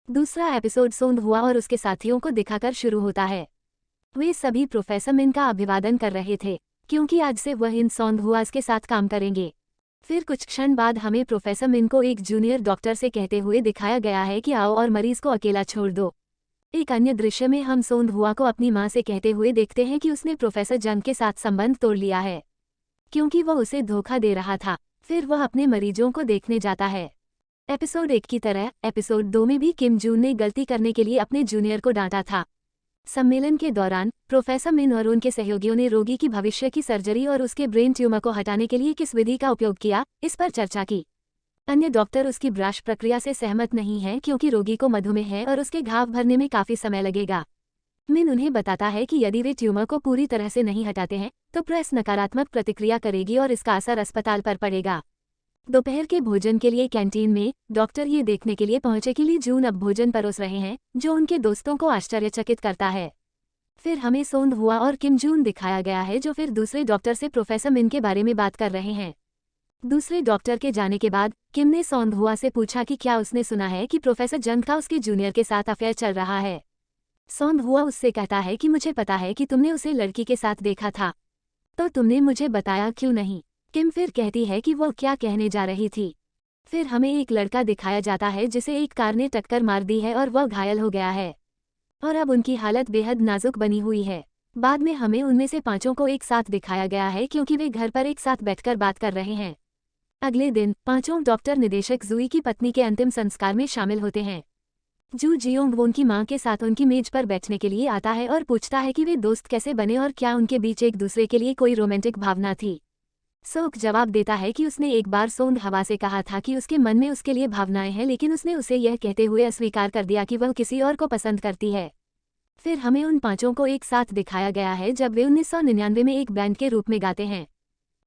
दूसरा एपिसोड सोंद हुआ और उसके साथियों को दिखाकर शुरू होता है। वे सभी प्रोफेसर मिन का अभिवादन कर रहे थे क्योंकि आज से वह इन सोंद हुआस के साथ काम करेंगे। फिर कुछ क्षण बाद हमें प्रोफेसर मिन को एक जूनियर डॉक्टर से कहते हुए दिखाया गया है कि आओ और मरीज को अकेला छोड़ दो। एक अन्य दृश्य में हम सोंद हुआ को अपनी मां से कहते हुए देखते हैं कि उसने प्रोफेसर जंग के साथ संबंध तोड़ लिया है क्योंकि वह उसे धोखा दे रहा था। फिर वह अपने मरीजों को देखने जाता है। एपिसोड 1 की तरह एपिसोड 2 में भी किम जून ने गलती करने के लिए अपने जूनियर को डांटा था। सम्मेलन के दौरान प्रोफेसर मिन और उनके सहयोगियों ने रोगी की भविष्य की सर्जरी और उसके ब्रेन ट्यूमर को हटाने के लिए किस विधि का उपयोग किया, इस पर चर्चा की। अन्य डॉक्टर उसकी ब्राश प्रक्रिया से सहमत नहीं है क्योंकि रोगी को मधुमेह है और उसके घाव भरने में काफी समय लगेगा। मिन उन्हें बताता है कि यदि वे ट्यूमर को पूरी तरह से नहीं हटाते हैं तो प्रेस नकारात्मक प्रतिक्रिया करेगी और इसका असर अस्पताल पर पड़ेगा। दोपहर के भोजन के लिए कैंटीन में डॉक्टर ये देखने के लिए पहुंचे कि ली जून अब भोजन परोस रहे हैं, जो उनके दोस्तों को आश्चर्यचकित करता है। फिर हमें सोंद हुआ और किम जून दिखाया गया है जो फिर दूसरे डॉक्टर से प्रोफेसर मिन के बारे में बात कर रहे हैं। दूसरे डॉक्टर के जाने के बाद किम ने सोंद हुआ से पूछा कि क्या उसने सुना है कि प्रोफेसर जंग का उसके जूनियर के साथ अफेयर चल रहा है। सोंद हुआ उससे कहता है कि मुझे पता है कि तुमने उसे लड़की के साथ देखा था, तो तुमने मुझे बताया क्यों नहीं। किम फिर कहती है कि वो क्या कहने जा रही थी। फिर हमें एक लड़का दिखाया जाता है जिसे एक कार ने टक्कर मार दी है और वह घायल हो गया है और अब उनकी हालत बेहद नाजुक बनी हुई है। बाद में हमें उनमें से 5 को एक साथ दिखाया गया है क्योंकि वे घर पर एक साथ बैठकर बात कर रहे हैं। अगले दिन 5 डॉक्टर निदेशक जुई की पत्नी के अंतिम संस्कार में शामिल होते हैं। जू जियोंग वो उनकी मां के साथ उनकी मेज पर बैठने के लिए आता है और पूछता है कि वे दोस्त कैसे बने और क्या उनके बीच एक दूसरे के लिए कोई रोमांटिक भावना थी। सोक जवाब देता है कि उसने एक बार सोंद हवा से कहा था कि उसके मन में उसके लिए भावनाएं हैं, लेकिन उसने उसे यह कहते हुए अस्वीकार कर दिया कि वह किसी और को पसंद करती है। फिर हमें उन 5 को एक साथ दिखाया गया है जब वे 1999 में एक बैंड के रूप में गाते हैं।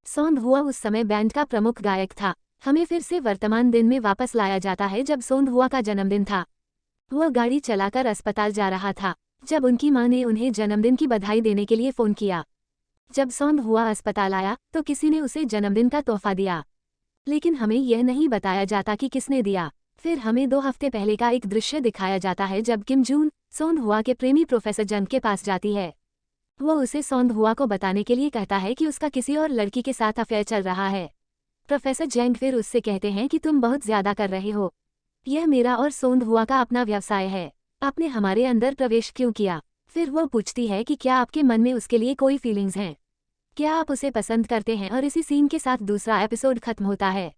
सोंद हुआ उस समय बैंड का प्रमुख गायक था। हमें फिर से वर्तमान दिन में वापस लाया जाता है जब सोंद हुआ का जन्मदिन था। वह गाड़ी चलाकर अस्पताल जा रहा था जब उनकी मां ने उन्हें जन्मदिन की बधाई देने के लिए फ़ोन किया। जब सोंद हुआ अस्पताल आया तो किसी ने उसे जन्मदिन का तोहफा दिया, लेकिन हमें यह नहीं बताया जाता कि किसने दिया। फिर हमें 2 हफ्ते पहले का एक दृश्य दिखाया जाता है जब किम जून सोंद हुआ के प्रेमी प्रोफेसर जंग के पास जाती है। वह उसे सोंद हुआ को बताने के लिए कहता है कि उसका किसी और लड़की के साथ अफेयर चल रहा है। प्रोफेसर जंग फिर उससे कहते हैं कि तुम बहुत ज्यादा कर रहे हो, यह मेरा और सोंद हुआ का अपना व्यवसाय है, आपने हमारे अंदर प्रवेश क्यों किया। फिर वह पूछती है कि क्या आपके मन में उसके लिए कोई फीलिंग्स हैं, क्या आप उसे पसंद करते हैं, और इसी सीन के साथ दूसरा एपिसोड खत्म होता है।